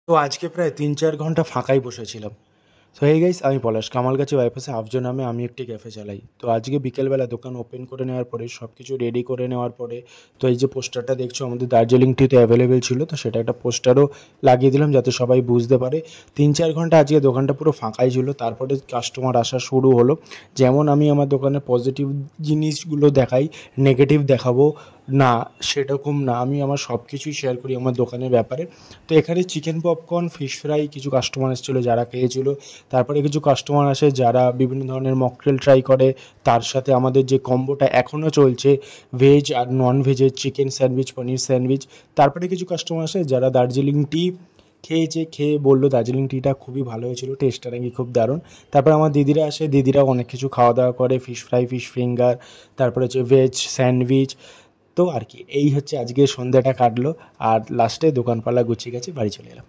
তো আজকে প্রায় ৩-৪ ঘন্টা ফাঁকাই বসেছিলাম। সো হেই গাইস, আমি পলাশ। কামালগাছি বাইপাসে আফজো নামে আমি একটি ক্যাফে চালাই। তো আজকে বিকেলবেলা দোকান ওপেন করে নেওয়ার পরে সব কিছু রেডি করে নেওয়ার পরে তো এই যে পোস্টারটা দেখছো আমাদের দার্জিলিং টিতে অ্যাভেলেবেল ছিল, তো সেটা একটা পোস্টারও লাগিয়ে দিলাম যাতে সবাই বুঝতে পারে। ৩-৪ ঘন্টা আজকে দোকানটা পুরো ফাঁকাই ছিল, তারপরে কাস্টমার আসা শুরু হলো। যেমন আমি আমার দোকানে পজিটিভ জিনিসগুলো দেখাই, নেগেটিভ দেখাবো না সেরকম না, আমি আমার সব কিছুই শেয়ার করি আমার দোকানের ব্যাপারে। তো এখানে চিকেন পপকর্ন, ফিশ ফ্রাই কিছু কাস্টমার এসেছিলো যারা খেয়েছিল। তারপরে কিছু কাস্টমার আসে যারা বিভিন্ন ধরনের মকটেল ট্রাই করে। তার সাথে আমাদের যে কম্বোটা এখনও চলছে, ভেজ আর নন ভেজের চিকেন স্যান্ডউইচ, পনির স্যান্ডউইচ। তারপরে কিছু কাস্টমার আসে যারা দার্জিলিং টি খেয়েছে, খেয়ে বললো দার্জিলিং টিটা খুবই ভালো হয়েছিল, টেস্টটা নাকি খুব দারুণ। তারপর আমার দিদিরা আসে, দিদিরাও অনেক কিছু খাওয়া দাওয়া করে, ফিশ ফ্রাই, ফিশ ফিঙ্গার, তারপরে হচ্ছে ভেজ স্যান্ডউইচ। তো আর কি, এই হচ্ছে আজকে সন্ধ্যাটা কাটলো। আর লাস্টে দোকানপালা গুছিয়ে গেছে, বাড়ি চলে এলাম।